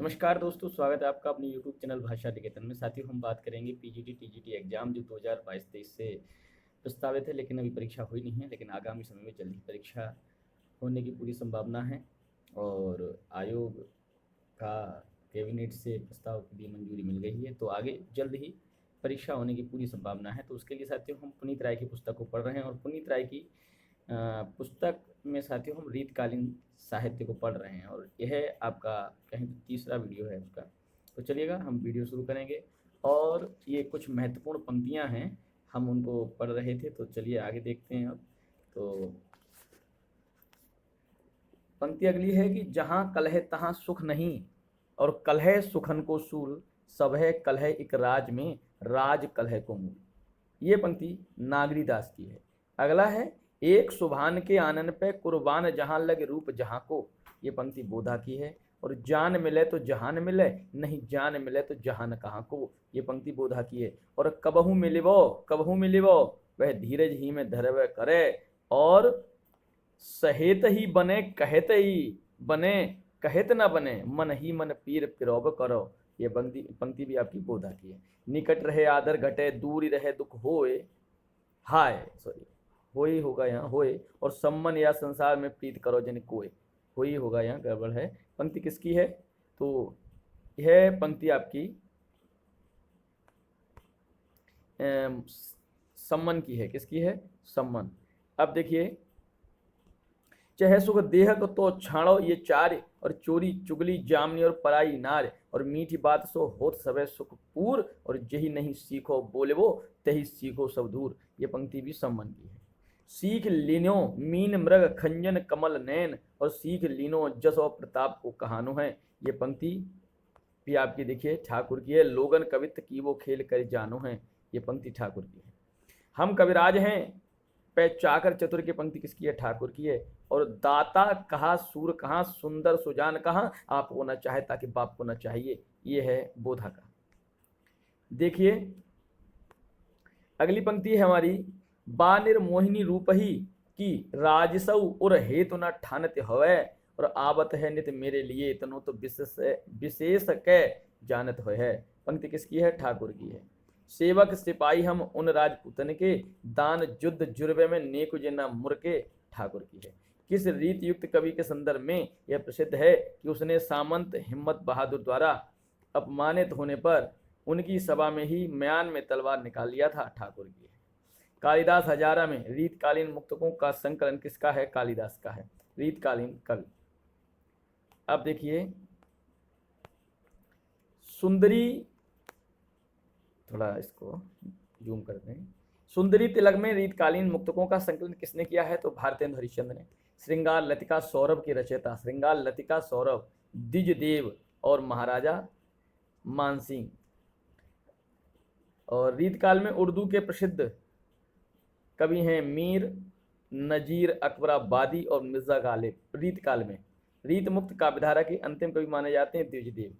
नमस्कार दोस्तों, स्वागत है आपका अपने यूट्यूब चैनल भाषा निकेतन में। साथियों, हम बात करेंगे पीजीटी टीजीटी एग्जाम जो 2022-23 से प्रस्तावित है, लेकिन अभी परीक्षा हुई नहीं है। लेकिन आगामी समय में जल्द ही परीक्षा होने की पूरी संभावना है और आयोग का कैबिनेट से प्रस्ताव के लिए मंजूरी मिल गई है, तो आगे जल्द ही परीक्षा होने की पूरी संभावना है। तो उसके लिए साथियों हम पुनीत राय की पुस्तक को पढ़ रहे हैं और पुनीत राय की पुस्तक में साथियों हम रीतकालीन साहित्य को पढ़ रहे हैं और यह आपका कहीं तीसरा वीडियो है उसका। तो चलिएगा हम वीडियो शुरू करेंगे और ये कुछ महत्वपूर्ण पंक्तियां हैं, हम उनको पढ़ रहे थे। तो चलिए आगे देखते हैं अब। तो पंक्ति अगली है कि जहाँ कलह तहाँ सुख नहीं और कलह सुखन को सूल, सब है कलह एक राज में राज कलह को मूल। ये पंक्ति नागरीदास की है। अगला है एक सुभान के आनन पे कुर्बान जहां लगे रूप जहां को। ये पंक्ति बोधा की है। और जान मिले तो जहान मिले, नहीं जान मिले तो जहान कहाँ को। ये पंक्ति बोधा की है। और कबहू मिलिवो वह धीरज ही में धरवे करे और सहेत ही बने कहत न बने मन ही मन पीर पिरोब करो। ये पंक्ति भी आपकी बोधा की है। निकट रहे आदर घटे, दूरी रहे दुख होए, होई होगा यहाँ होए, और सम्मन या संसार में प्रीत करो जन कोय। होई होगा यहाँ गड़बड़ है। पंक्ति किसकी है? तो यह पंक्ति आपकी सम्मन की है। किसकी है? सम्मन। अब देखिए, चाहे सुख देह को तो छाड़ो ये चार, और चोरी चुगली जामनी और पराई नार, और मीठी बात सो होत सबे सुख पूर, और जही नहीं सीखो बोलेवो तही सीखो सब दूर। ये पंक्ति भी सम्मन की है। सीख लीनो मीन मृग खंजन कमल नैन, और सीख लीनो जस और प्रताप को कहानो है। ये पंक्ति भी आपकी देखिए ठाकुर की है। लोगन कवित्व की वो खेल कर जानो है। ये पंक्ति ठाकुर की है। हम कविराज हैं पे चाकर चतुर की पंक्ति किसकी है? ठाकुर की है। और दाता कहा सूर कहाँ, सुंदर सुजान कहाँ, आप को न चाहे ताकि बाप को न चाहिए। ये है बोधा का। देखिए अगली पंक्ति है हमारी, बानिर मोहिनी रूप ही की राजसौ उर हेतु न ठानत हवै, और आवत है नित मेरे लिए तनो तो विशेष कै जानत हो है। पंक्ति किसकी है? ठाकुर की है। सेवक सिपाही हम उन राजपूतन के, दान युद्ध जुर्बे में नेक जना मुरके। ठाकुर की है। किस रीति युक्त कवि के संदर्भ में यह प्रसिद्ध है कि उसने सामंत हिम्मत बहादुर द्वारा अपमानित होने पर उनकी सभा में ही म्यान में तलवार निकाल लिया था। ठाकुर की है। कालिदास हजारा में रीतकालीन मुक्तकों का संकलन किसका है? कालिदास का है, रीतकालीन कवि। अब देखिए सुंदरी, थोड़ा इसको जूम करते हैं। सुंदरी तिलक में रीतकालीन मुक्तकों का संकलन किसने किया है? तो भारतेंद्र हरिश्चंद्र ने। श्रृंगार लतिका सौरभ की रचयिता श्रृंगार लतिका सौरभ द्विजदेव और महाराजा मानसिंह। और रीतकाल में उर्दू के प्रसिद्ध कवि हैं मीर नजीर अकबराबादी और मिर्जा गालिब। रीतकाल में रीत मुक्त काव्यधारा के अंतिम कवि माने जाते हैं द्विजदेव।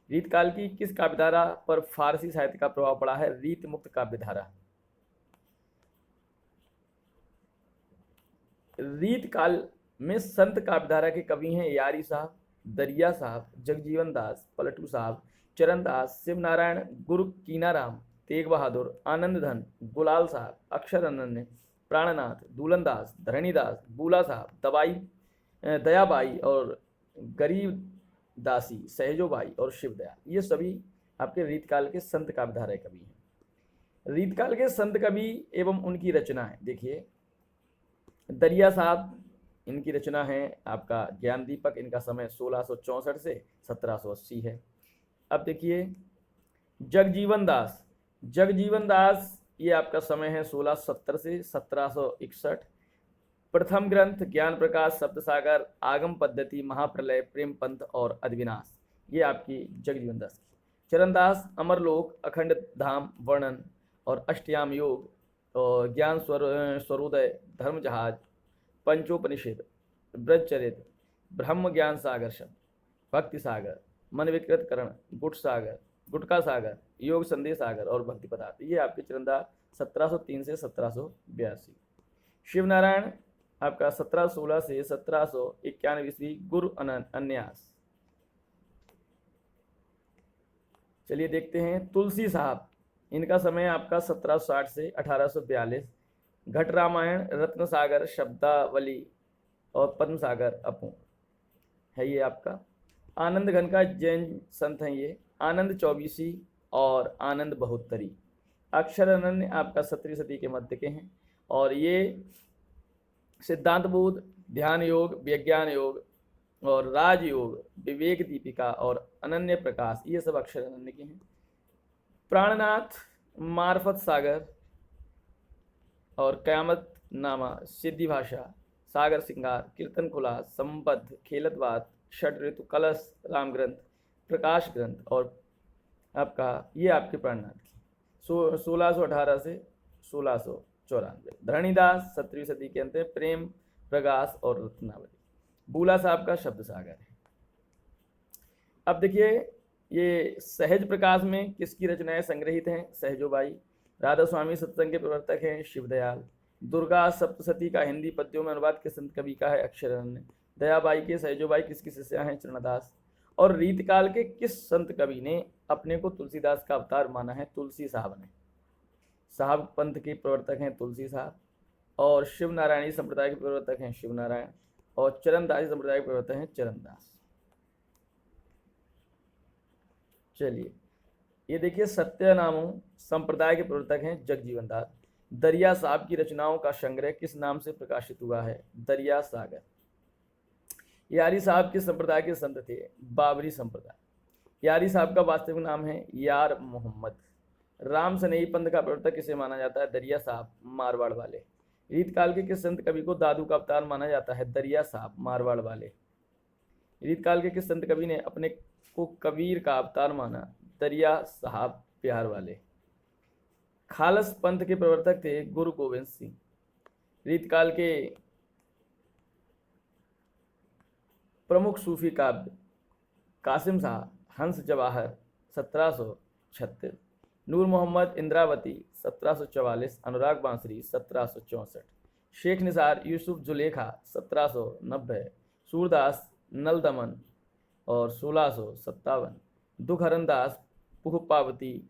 रीतकाल की किस काव्यधारा पर फारसी साहित्य का प्रभाव पड़ा है? रीत मुक्त काव्यधारा। रीतकाल में संत काव्यधारा के कवि हैं यारी साहब, दरिया साहब, जगजीवन दास, पलटू साहब, चरण दास, शिव नारायण, गुरु कीनाराम, तेग बहादुर, आनंद धन, गुलाल साहब, अक्षर अनन्य, प्राणनाथ, दूलन दास, धरणीदास, बूला साहब, दयाबाई और गरीब दासी, सहजोबाई और शिवदयाल। ये सभी आपके रीतकाल के संत काव्यधारा कवि हैं। रीतकाल के संत कवि एवं उनकी रचनाएं देखिए, दरिया साहब, इनकी रचना है आपका ज्ञान दीपक। इनका समय 1664 से 1780 है। अब देखिए जगजीवन दास, जगजीवन दास ये आपका समय है 1670 से 1761। प्रथम ग्रंथ ज्ञान प्रकाश, सप्तसागर, आगम पद्धति, महाप्रलय, प्रेम पंथ और अद्विनाश। ये आपकी जगजीवन दास की। चरणदास अमरलोक, अखंड धाम वर्णन और अष्टयाम योग और ज्ञान स्वरोदय, धर्म जहाज, पंचोपनिषद, ब्रजचरित, ब्रह्म ज्ञान सागर शब्द, भक्ति सागर, मन विकृत करण, गुट सागर, गुटका सागर, योग संदेश सागर और भक्ति पदार्थ। ये आपके चरणदास 1703 से 1782। शिवनारायण आपका 1716 से 1791 ईस्वी, गुरु अन्यास। चलिए देखते हैं तुलसी साहब, इनका समय आपका 1760 से 1842। घट रामायण, रत्न सागर, शब्दावली और पद्म सागर अपूर्ण है ये आपका। आनंद घन का जैन संत हैं ये, आनंद चौबीसी और आनंद बहुत्तरी। अक्षर अनन्य आपका 17वीं सदी के मध्य के हैं, और ये सिद्धांत बोध, ध्यान योग, विज्ञान योग और राजयोग, विवेक दीपिका और अनन्य प्रकाश, ये सब अक्षर अनन्य के हैं। प्राणनाथ, मार्फत सागर और कयामत नामा, सिद्धि भाषा, सागर सिंगार, कीर्तन खुला, संबद्ध, खेलत बात, षट ऋतु, कलश, राम ग्रंथ, प्रकाश ग्रंथ और आपका ये आपके प्राणनाथ की 1618 से 1694। धरणीदास 17वीं सदी के अंत में, प्रेम प्रकाश और रत्नावली। बूला साहब का शब्द सागर है। अब देखिए ये सहज प्रकाश में किसकी रचनाएं संग्रहित हैं? सहजोबाई। राधा स्वामी सत्संग के प्रवर्तक हैं शिवदयाल। दुर्गा सप्तशती का हिंदी पद्यों में अनुवाद किस संत कवि का है? अक्षर अनन्य। दयाबाई के सहजोबाई किसकी शिष्या हैं? चरणदास। और रीतकाल के किस संत कवि ने अपने को तुलसीदास का अवतार माना है? तुलसी साहब ने। साहब पंथ के प्रवर्तक हैं तुलसी साहब, और शिव नारायणी संप्रदाय के प्रवर्तक हैं शिव नारायण, और चरणदासी संप्रदाय के प्रवर्तक हैं चरणदास। चलिए ये देखिए सत्यनामों संप्रदाय के प्रवर्तक हैं जगजीवन दास। दरिया साहब की रचनाओं का संग्रह किस नाम से प्रकाशित हुआ है? दरिया सागर। यारी साहब किस संप्रदाय के संत थे? बाबरी संप्रदाय। यारी साहब का वास्तविक नाम है यार मोहम्मद। राम सनेही पंथ का प्रवर्तक किसे माना जाता है? दरिया साहब, मारवाड़ वाले। रीतकाल के किस संत कवि को दादू का अवतार माना जाता है? दरिया साहब, मारवाड़ वाले। रीतकाल के किस संत कवि ने अपने को कबीर का अवतार माना? दरिया साहब, बिहार वाले। खालस पंथ के प्रवर्तक थे गुरु गोविंद सिंह। रीतकाल के प्रमुख सूफी काव्य कासिम शाह, हंस जवाहर 1736। नूर मोहम्मद इंद्रावती 1744, अनुराग बांसुरी 1764। शेख निसार यूसुफ जुलेखा 1790, सूरदास नल दमन और 1657। दुखहरन दास पुहपावती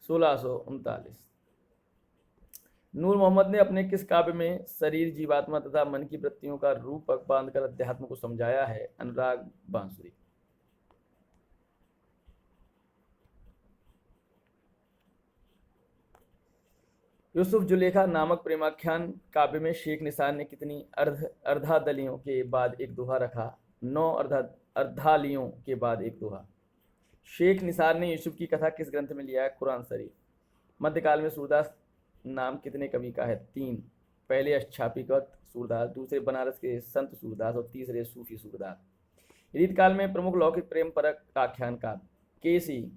1639। नूर मोहम्मद ने अपने किस काव्य में शरीर, जीवात्मा तथा मन की वृत्तियों का रूपक बांधकर अध्यात्म को समझाया है? अनुराग बांसुरी। यूसुफ जुलेखा नामक प्रेमाख्यान काव्य में शेख निसार ने कितनी अर्धादलियों के बाद एक दोहा रखा? 9 अर्धालियों के बाद एक दोहा। शेख निसार ने यूसुफ की कथा किस ग्रंथ में लिया है? कुरान शरीफ। मध्यकाल में सूरदास नाम कितने कवि का है? 3। पहले अष्टापिकत सूरदास, दूसरे बनारस के संत सूरदास और तीसरे सूफी सूरदास। रीतकाल में प्रमुख लौकिक प्रेम परक आख्यान का केसी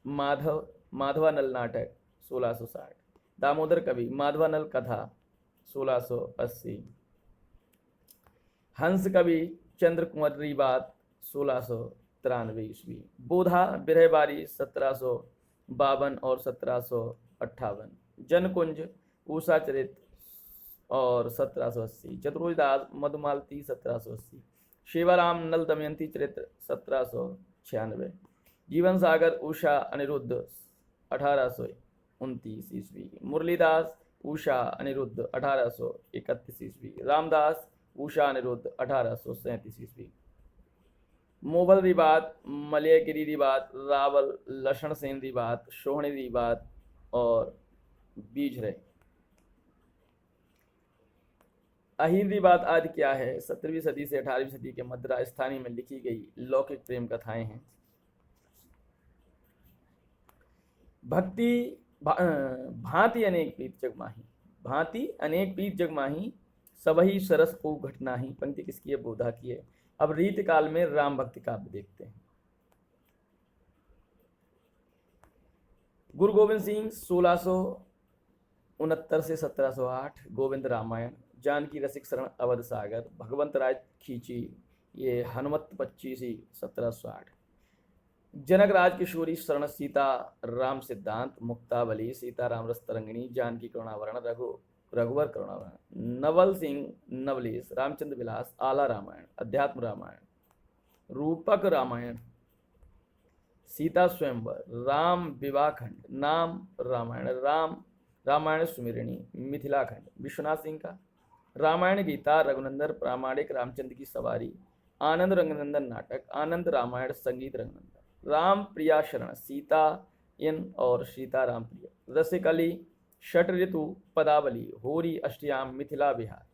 माधवानल नाटक 1660। दामोदर कवि माधवानल कथा 1680। हंस कवि चंद्र कुंवर बात 1693 ईस्वी। बोधा बिरहबारी 1752 और 1758। जनकुंज उषा चरित और 1780। चतुर्दास मधुमालती 1780। शिवराम नल दमयंती चरित्र 1796। जीवन सागर उषा अनिरुद्ध 1829 ईस्वी। मुरलीदास उषा अनिरुद्ध 1831 ईस्वी। रामदास उषा अनिरुद्ध 1837 ईस्वी। मोबल रिबात, मलयगिरी रिबात, रावल लक्षण सेन रिबात, सोहनी रिबात और बीज रहे। अहीर रिबात आदि क्या है? 17वीं सदी से 18वीं सदी के मध्य राजस्थानी में लिखी गई लौकिक प्रेम कथाएं हैं। भक्ति भांति अनेक पीत जगमाही, भांति अनेक पीत जगमाही, सबही सरस को घटनाही। पंक्ति किसकी है? बोधा की है। अब रीतकाल में राम भक्ति काव्य देखते हैं। गुरु गोविंद सिंह 1669 से 1708। गोविंद रामायण। जानकी रसिक शरण अवध सागर। भगवंत राय खींची ये हनुमत 25 1760। जनक राज किशोरी शरण सीता राम सिद्धांत। मुक्तावली सीताराम रस तरंगिणी। जानकी करुणावरण रघुवर करुणावरण। नवल सिंह नवलेश रामचंद्र विलास। आला रामायण, अध्यात्म रामायण, रूपक रामायण। सीता स्वयंवर, राम विवाह खंड, नाम रामायण, रामायण सुमिरनी, मिथिला खंड विश्वनाथ सिंह का, रामायण गीता, रघुनंदन प्रामाणिक, रामचंद्र की सवारी, आनंद रंगनंदन नाटक, आनंद रामायण संगीत रंगनंदन, राम प्रिया शरण, सीता इन और सीता राम प्रिय, रसिक अली, षट ऋतु, पदावली, होरी अष्टयाम, मिथिला बिहार।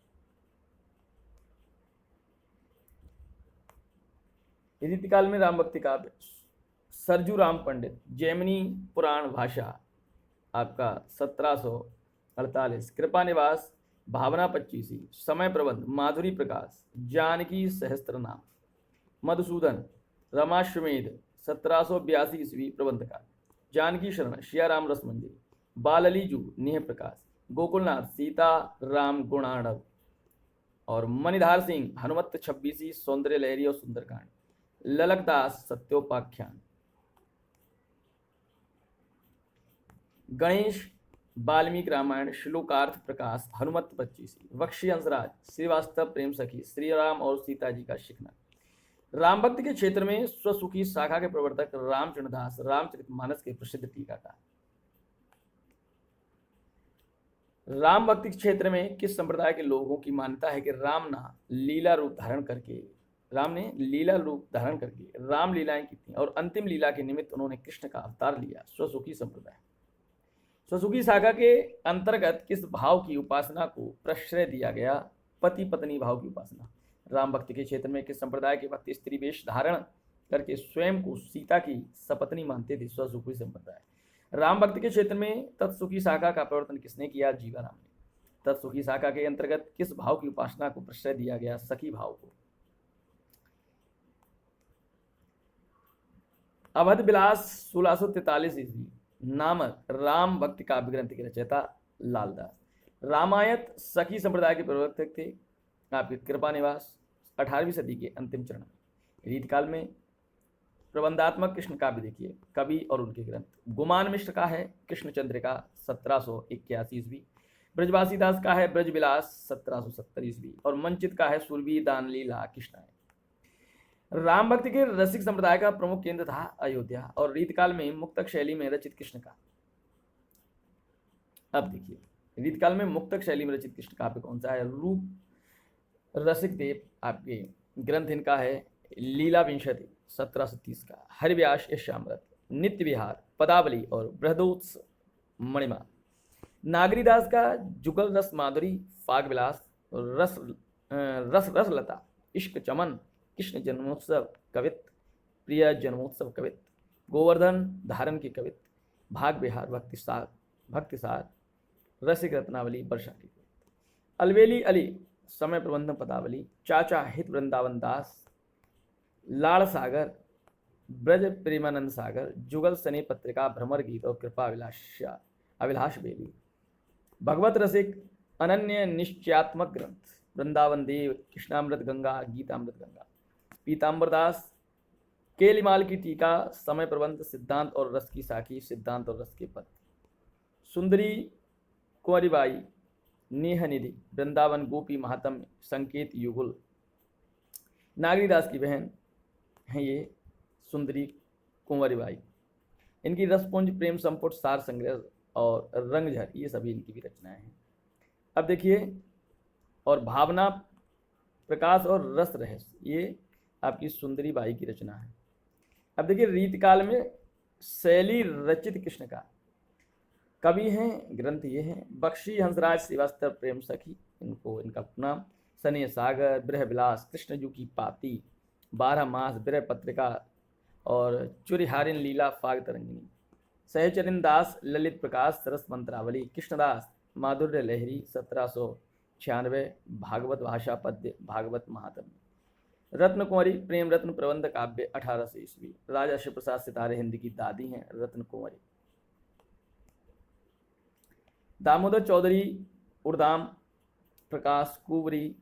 रीतिकाल में राम भक्ति काव्य, सरजू राम पंडित, जैमिनी पुराण भाषा आपका 1748, कृपा निवास, भावना 25, समय प्रबंध, माधुरी प्रकाश, जानकी सहस्त्र नाम, मधुसूदन, रमाश्वमेध 1782 ईस्वी प्रबंध का, जानकी शरण, सियाराम रसमंजरी, बाललीजू, नेह प्रकाश, गोकुलनाथ, सीता राम गुणाणव, और मणिधार सिंह, हनुमत 26, सौंदर्य लहरी और सुंदरकांड, ललकदास, सत्योपाख्यान, गणेश, वाल्मीकि रामायण, श्लोकार्थ प्रकाश, हनुमत 25, बख्शी हंसराज, श्रीवास्तव प्रेम सखी, श्री राम और सीता जी का शिखना। राम भक्ति के क्षेत्र में स्वसुखी शाखा के प्रवर्तक रामचंद्रदास रामचरितमानस के प्रसिद्ध टीकाकार। राम भक्ति के क्षेत्र में किस संप्रदाय के लोगों की मान्यता है कि राम ने लीला रूप धारण करके राम लीलाएं की थी और अंतिम लीला के निमित्त उन्होंने कृष्ण का अवतार लिया। स्वसुखी संप्रदाय। स्वसुखी शाखा के अंतर्गत किस भाव की उपासना को प्रश्रय दिया गया? पति पत्नी भाव की उपासना। राम भक्ति के क्षेत्र में किस संप्रदाय के भक्त स्त्री वेश धारण करके स्वयं को सीता की सपत्नी मानते थे? स्वसुखी संप्रदाय। राम भक्ति के क्षेत्र में तत्सुखी शाखा का प्रवर्तन किसने किया? जीवाराम ने। तत्सुखी शाखा के अंतर्गत किस भाव की उपासना को प्रश्रय दिया गया? सखी भाव को। अवध विलास 1643 ईस्वी नामक राम भक्ति काव्य ग्रंथ के रचयिता लालदास। रामायत सखी संप्रदाय के प्रवर्तक थे आपके कृपा निवास 18वीं सदी के अंतिम चरण में। रीतकाल में प्रबंधात्मक कृष्ण काव्य देखिए, कवि और उनके ग्रंथ। गुमान मिश्र का है कृष्णचंद्र का 1781 ईस्वी, ब्रजवासी दास का है ब्रज विलास 1770 ईस्वी, और मंचित का है सुरभि दान लीला कृष्ण। राम भक्ति के रसिक संप्रदाय का प्रमुख केंद्र था अयोध्या और रीतकाल में मुक्तक शैली में रचित कृष्ण का। अब देखिए रीतकाल में मुक्तक शैली में रचित कृष्ण काव्य कौन सा है? रूप रसिक देव आपके ग्रंथ इनका है लीला विंशति 1730 का, हरिव्यास यशामृत, नित्य विहार, पदावली और बृहदोत्स मणिमा। नागरीदास का जुगल रस माधुरी, फाग विलास, रसलता, इश्क चमन, कृष्ण जन्मोत्सव कवित, प्रिय जन्मोत्सव कवित, गोवर्धन धारण की कवित, भाग विहार, भक्तिसार, रसिक रत्नावली, वर्षा की कवित। अलवेली अली समय प्रबंधन पदावली, चाचा हित वृंदावन दास, लाड़ सागर, ब्रज प्रेमानंद सागर, जुगल सनी पत्रिका, भ्रमर गीत और कृपा अभिलाष बेली। भगवत रसिक अनन्य निश्चयात्मक ग्रंथ, वृंदावन देव, कृष्णामृत गंगा, गीतामृत गंगा। पीताम्बरदास केलिमाल की टीका, समय प्रबंध, सिद्धांत और रस की साखी, सिद्धांत और रस के पद। सुंदरी कुंवरीबाई, नेह निधि, वृंदावन गोपी महात्म्य, संकेत युगुल। नागरीदास की बहन हैं ये सुंदरी कुंवरीबाई। इनकी रसपुंज, प्रेम संपुट, सार संग्रह और रंगझर ये सभी इनकी भी रचनाएं हैं। अब देखिए और भावना प्रकाश और रस रहस्य ये आपकी सुंदरी बाई की रचना है। अब देखिए रीतकाल में शैली रचित कृष्ण का कवि हैं, ग्रंथ ये हैं बख्शी हंसराज श्रीवास्तव प्रेम सखी, इनका नाम, सने सागर, ब्रह विलास, कृष्णजू की पाती, 12 मास, ब्रह पत्रिका और चुरिहारिन लीला, फाग तरंगिनी। सहचरिन दास, ललित प्रकाश, सरस मंत्रावली, कृष्णदास, माधुर्य लहरी 1796, भागवत भाषा पद्य, भागवत महात्म्य। रत्न कुंवरी प्रेम रत्न प्रबंध काव्य 1800 ईस्वी। राजा शिव प्रसाद सितारे हिंद की दादी हैं रत्न कुंवरी। दामोदर चौधरी उड़दाम, प्रकाश कुंवरी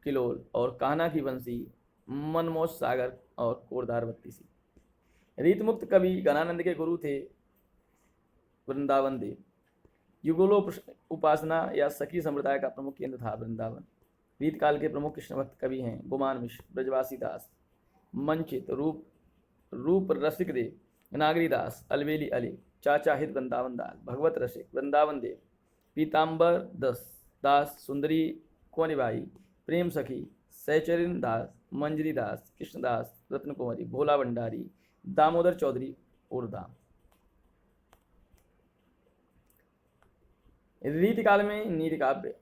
किलोल और कान्हा की वंशी, मनमोज सागर और कोरदार बत्तीसी। रीतमुक्त कवि गणानंद के गुरु थे वृंदावन देव। युगलो उपासना या सखी संप्रदाय का प्रमुख केंद्र था वृंदावन। रीतकाल के प्रमुख कृष्ण भक्त कवि हैं गुमान मिश्र, ब्रजवासी दास, मंचित, रूप रसिक देव, नागरी दास, अलवेली अली, चाचा हित वृंदावन दास, भगवत रसिक वृंदावन देव, पीताम्बर दास, सुंदरी कोनिबाई, प्रेम सखी, सहचरिन दास, मंजरी दास, कृष्णदास, रत्न कुमारी, भोला भंडारी, दामोदर चौधरी उर्दाम। रीतिकाल में नीति काव्य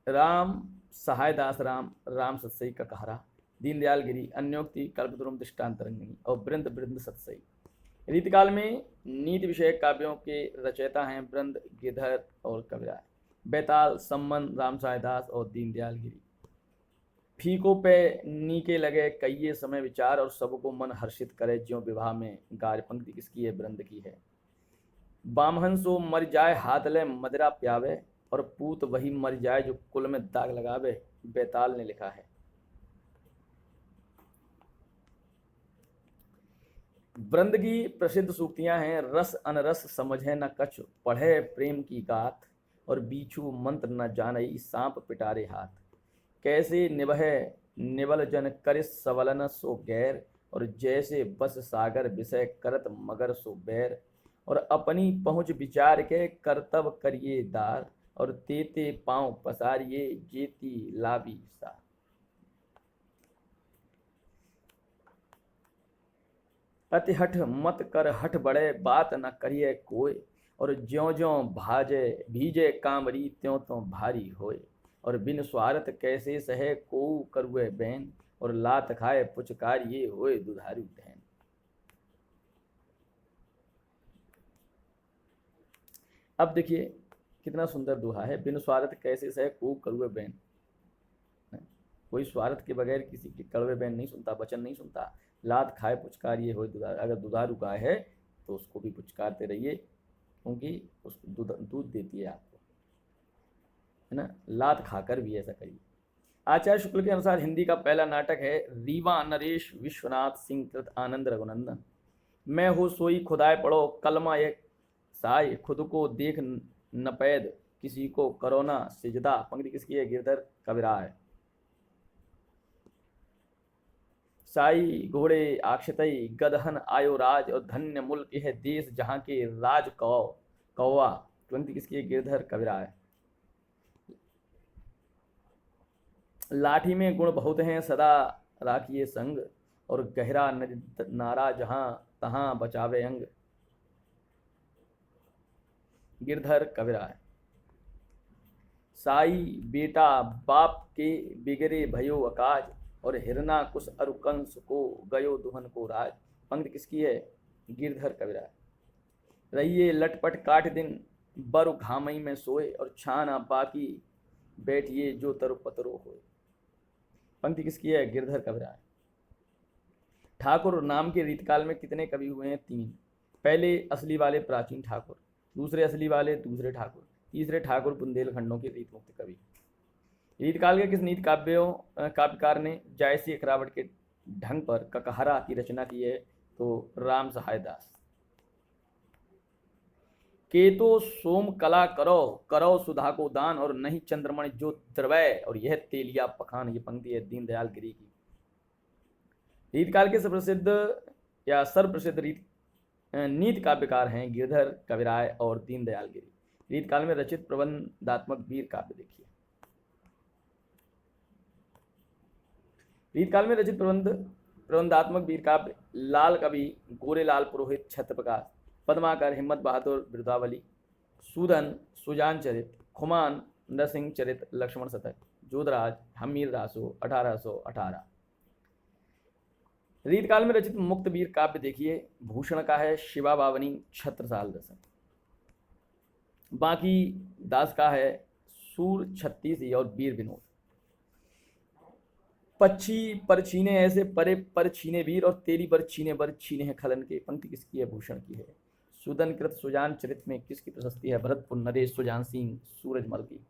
राम सहाय दास राम, राम सत्सई का कहरा, दीनदयाल गिरी, अन्योक्ति, कल्पद्रुम, दृष्टांतरंगिनी और वृंद वृंद सत्सई। रीतिकाल में नीति विषयक काव्यों के रचयिता हैं वृंद, गिरधर और कविराय। बैताल, सम्मन, राम सहाय दास और दीनदयाल गिरी। फीको पे नीके लगे कईये समय विचार और सबको मन हर्षित करे ज्यों विवाह में गार। पंक्ति किसकी है? वृंद की है। बामहंसो मर जाए हाथ ले मदिरा प्यावे और पूत वही मर जाए जो कुल में दाग लगावे। बैताल ने लिखा है। वृंद की प्रसिद्ध सूक्तियां हैं रस अनरस समझे न कछ, पढ़े प्रेम की गाथ और बीछू मंत्र न जानई सांप पिटारे हाथ। कैसे निभहे निवल जन करिस सवलन सो गैर, और जैसे बस सागर विषय करत मगर सो बैर। और अपनी पहुँच विचार के करतब करिए दार, और तेते पांव पसारिए जेती लावी सा। अति हठ मत कर हठ बढ़े बात न करिए कोय, और ज्यों ज्यों भाजे भीजे कामरी त्यों त्यों भारी होय। और बिन स्वार्थ कैसे सहे को करुए बैन, और लात खाए पुचकारिए होए दुधारू धैन। अब देखिए कितना सुंदर दोहा है। बिन स्वार्थ कैसे सहे को करुए बैन। कोई स्वार्थ के बगैर किसी के कड़वे बैन नहीं सुनता, वचन नहीं सुनता। लात खाए पुचकारिए होए दुधारू। अगर दुधारू गाय है तो उसको भी पुचकारते रहिए, क्योंकि उसको दूध देती है आपको, है ना। लात खाकर भी ऐसा करिए। आचार्य शुक्ल के अनुसार हिंदी का पहला नाटक है रीवा नरेश विश्वनाथ सिंह कृत आनंद रघुनंदन। मैं हो सोई खुदाए पढ़ो कलमा एक साय, खुद को देख न पैद किसी को करोना सिजदा। पंक्ति किसकी है? गिरधर कविराय। साई घोड़े आक्षतई गदहन आयो राज, और धन्य मुल्क यह देश जहाँ के राज कौवा। पंक्ति किसकी है? गिरधर कविराय। लाठी में गुण बहुत हैं सदा राखिए संग, और गहरा नारा जहाँ तहाँ बचावे अंग। गिरधर कविराय। साई बेटा बाप के बिगड़े भयो अकाज, और हिरना कुश अरुकंस को गयो दुहन को राज। पंक्ति किसकी है? गिरधर कविराय। रहिए लटपट काट दिन बरु घामई में सोए, और छाना बाकी बैठिए जो तरु पतरो होए। पंक्ति किसकी है? गिरधर कविराय। ठाकुर नाम के रीतकाल में कितने कवि हुए हैं? 3। पहले असली वाले प्राचीन ठाकुर, दूसरे असली वाले दूसरे ठाकुर, तीसरे ठाकुर बुंदेलखंडों के रीत मुक्त कवि। रीतकाल के किस नीति काव्यकार ने जायसी अखरावट के ढंग पर ककहरा की रचना की है? तो राम सहाय दास। के तो सोम कला करो सुधा को दान, और नहीं चंद्रमणि जो द्रवय, और यह तेलिया पखान। ये पंक्ति है दीनदयाल गिरी की। रीतकाल के सुप्रसिद्ध या सर्वप्रसिद्ध नीति काव्यकार हैं गिरधर कविराय और दीनदयाल गिरी। रीतकाल में रचित प्रबंधात्मक वीर काव्य देखिए। रीतकाल में रचित प्रबंधात्मक वीर काव्य लाल कवि गोरेलाल पुरोहित छत्र प्रकाश, पद्माकर हिम्मत बहादुर बिरुदावली, सूदन सुजान चरित, खुमान नरसिंह चरित, लक्ष्मण शतक, जोधराज हमीर रासो 1818। रीतकाल में रचित मुक्त वीर काव्य देखिए। भूषण का है शिवा बावनी छत्रसाल दशक। बाकी दास का है सूर 36 और वीर विनोद। पक्षी पर छीने ऐसे परे पर छीने वीर, और तेरी पर छीने हैं खलन के। पंक्ति किसकी है? भूषण की है। सुदन कृत सुजान चरित में किसकी प्रशस्ति है? भरतपुर नरेश सुजान सिंह सूरजमल की।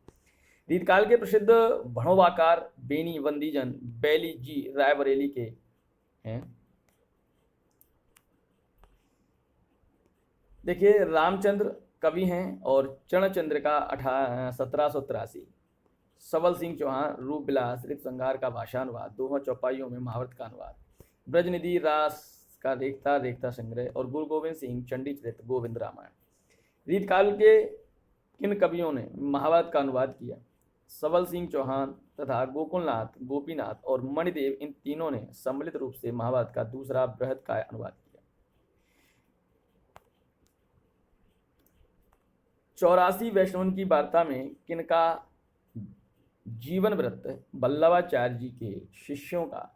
रीतकाल के प्रसिद्ध भणोवाकार बेनी वंदीजन बैली जी रायबरेली के हैं। देखिए रामचंद्र कवि हैं और चरणचंद्र का 1783, सबल सिंह चौहान रूपविलास ऋतु संहार का भाषानुवाद, दोहों चौपाइयों में महाभारत का अनुवाद, ब्रजनिधि रास का रेखता रेखता संग्रह और गुरु गोविंद सिंह चंडी चरित गोविंद रामायण। रीतकाल के किन कवियों ने महाभारत का अनुवाद किया? सबल सिंह चौहान तथा गोकुलनाथ, गोपीनाथ और मणिदेव, इन तीनों ने सम्मिलित रूप से महाभारत का दूसरा बृहद काव्य अनुवाद किया। 84 वैष्णवन की वार्ता में किनका जीवन वृत्त वल्लभाचार्य जी के शिष्यों का?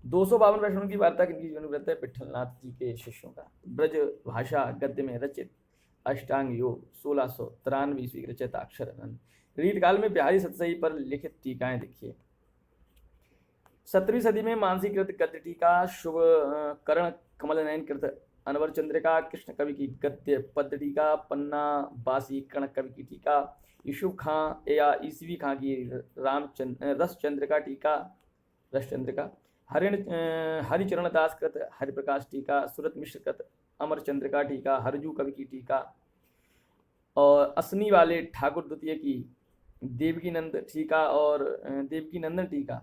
252 वैष्णवन की वार्ता किनकी जीवन वृत्त है? विठलनाथ जी के शिष्यों का। ब्रज भाषा गद्य में रचित अष्टांग योग 1693 ईस्वी रचित अक्षर। रीतकाल में बिहारी सतसई पर लिखित टीकाएं देखिए। 17वीं सदी में मानसी कृत गद्य टीका, शुभ कर्ण कमल नयन कृत अनवर चंद्रिका, कृष्ण कवि की गद्य पद्य टीका, पन्ना बासी कणक कवि की टीका, यूसुफ खां या ईसवी खां की रसचंद्रिका टीका, रसचंद्रिका, हरिचरण दास कृत हरिप्रकाश टीका, सूरत मिश्र कृत अमर चंद्रिका टीका, हरजू कवि की टीका, और असनी वाले ठाकुर द्वितीय की देवकी नंद टीका और देवकी नंदन टीका,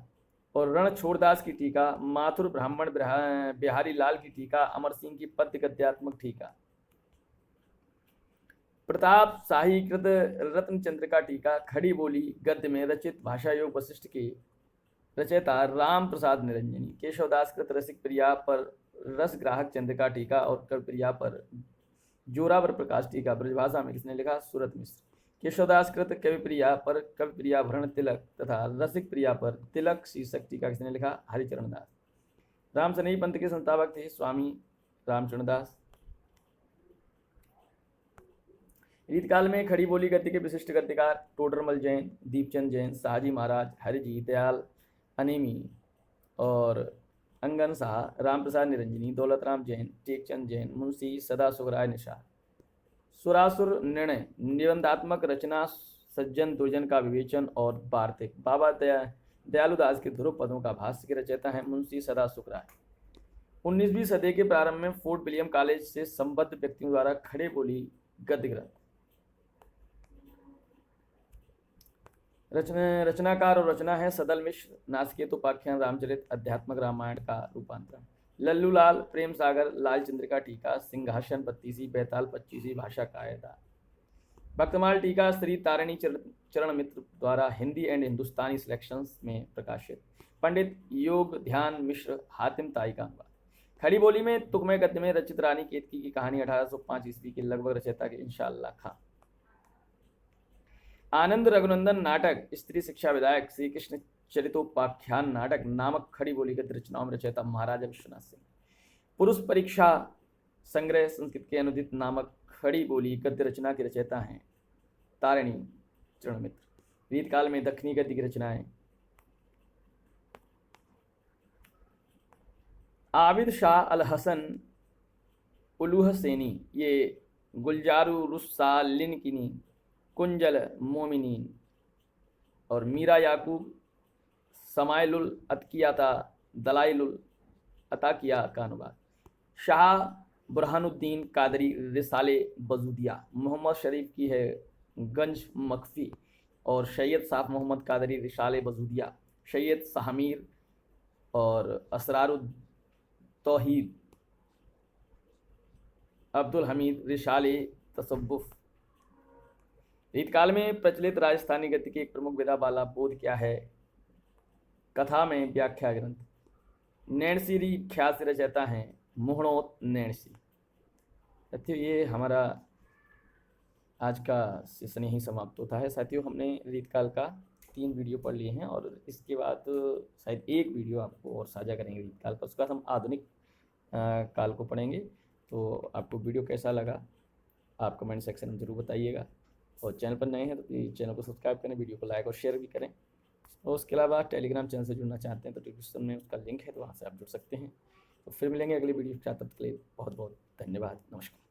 और रण छोड़दास की टीका, माथुर ब्राह्मण बिहारी लाल की टीका, अमर सिंह की पद्य गद्यात्मक टीका, प्रताप शाही कृत रत्न चंद्रिका टीका, खड़ी बोली गद्य में रचित भाषा योग वशिष्ठ के रचयिता राम प्रसाद निरंजनी, केशवदास कृत रसिक प्रिया पर रस ग्राहक चंद्रिका टीका और कवि प्रिया पर जोरावर प्रकाश टीका ब्रजभाषा में किसने लिखा? सूरत मिश्र। केशवदास कृत कवि प्रिया पर कवि प्रिया भरण तिलक तथा रसिक प्रिया पर तिलक शीर्षक टीका किसने लिखा? हरिचरण दास। रामसनेही पंथ के संस्थापक थे स्वामी रामचरण दास। रीतकाल में खड़ी बोली गद्य के विशिष्ट गद्यकार टोडरमल जैन, दीपचंद जैन, शाहजी महाराज, हरिजी दयाल अनेमी और अंगन शाह, रामप्रसाद निरंजनी, दौलत राम जैन, टेकचंद जैन, मुंशी सदा सुखराय निषाद। सुरासुर निर्णय निबंधात्मक रचना, सज्जन दुर्जन का विवेचन और वार्तिक। बाबा दयालुदास के ध्रुव पदों का भाष्य के रचयिता हैं मुंशी सदा सुखराय। 19वीं सदी के प्रारंभ में फोर्ट विलियम कॉलेज से संबद्ध व्यक्तियों द्वारा खड़े बोली गद्य ग्रंथ। रचनाकार और रचना है सदल मिश्र, नासकेत उपाख्यान, रामचरित, अध्यात्मक रामायण का रूपांतरण। लल्लूलाल, प्रेम सागर, लाल चंद्रिका टीका, सिंहासन 32, बैताल 25, भाषा कायदा। भक्तमाल टीका श्री तारिणी चरण मित्र द्वारा हिंदी एंड हिंदुस्तानी सिलेक्शंस में प्रकाशित। पंडित योग ध्यान मिश्र, हातिम ताई का अनुवाद। खड़ी बोली में तुकमय गद्य में रचित रानी केतकी की कहानी 1805 ईस्वी के लगभग रचयिता के इंशाअल्लाह खां। आनंद रघुनंदन नाटक, स्त्री शिक्षा विधायक, श्री कृष्ण चरितोपाख्यान नाटक नामक खड़ी बोली गद्य रचनाओं में रचयिता महाराजा विश्वनाथ सिंह। पुरुष परीक्षा संग्रह संस्कृत के अनुदित नामक खड़ी बोली गद्य रचना के रचयिता हैं तारिणी चरण मित्र। रीतकाल में दक्षिणी गद्य की रचनाएं आबिद शाह अल हसन उलूह सेनी, ये गुलजारू रुस्सा लिनकिनी, कुंजल मोमिनीन और मीरा याकूब समाइलुल अतकियाता दलाइलुल अताकिया का अनुवाद। शाह बुरहानुद्दीन कादरी रिसाले बजूदिया, मोहम्मद शरीफ की है गंज मखफी और सैयद साफ मोहम्मद कादरी रिसाले बजूदिया, सैयद शाहमीर और असरारुद तौहीद अब्दुल हमीद रिसाले तसव्वुफ। रीतकाल में प्रचलित राजस्थानी गद्य की एक प्रमुख विधा वाला बोध क्या है? कथा में व्याख्या ग्रंथ। नैणसी ख्याल से रचयिता हैं मोहनोत नैणसी। साथियों, ये हमारा आज का सेशन यहीं समाप्त होता है। साथियों, हमने रीतकाल का 3 वीडियो पढ़ लिए हैं और इसके बाद शायद एक वीडियो आपको और साझा करेंगे रीतकाल पर। उसके बाद हम आधुनिक काल को पढ़ेंगे। तो आपको वीडियो कैसा लगा आप कमेंट सेक्शन में ज़रूर बताइएगा, और चैनल पर नए हैं तो प्लीज़ चैनल को सब्सक्राइब करें, वीडियो को लाइक और शेयर भी करें। और उसके अलावा टेलीग्राम चैनल से जुड़ना चाहते हैं तो डिस्क्रिप्शन में उसका लिंक है, तो वहाँ से आप जुड़ सकते हैं। तो फिर मिलेंगे अगली वीडियो के साथ। तब तक के लिए बहुत बहुत धन्यवाद। नमस्कार।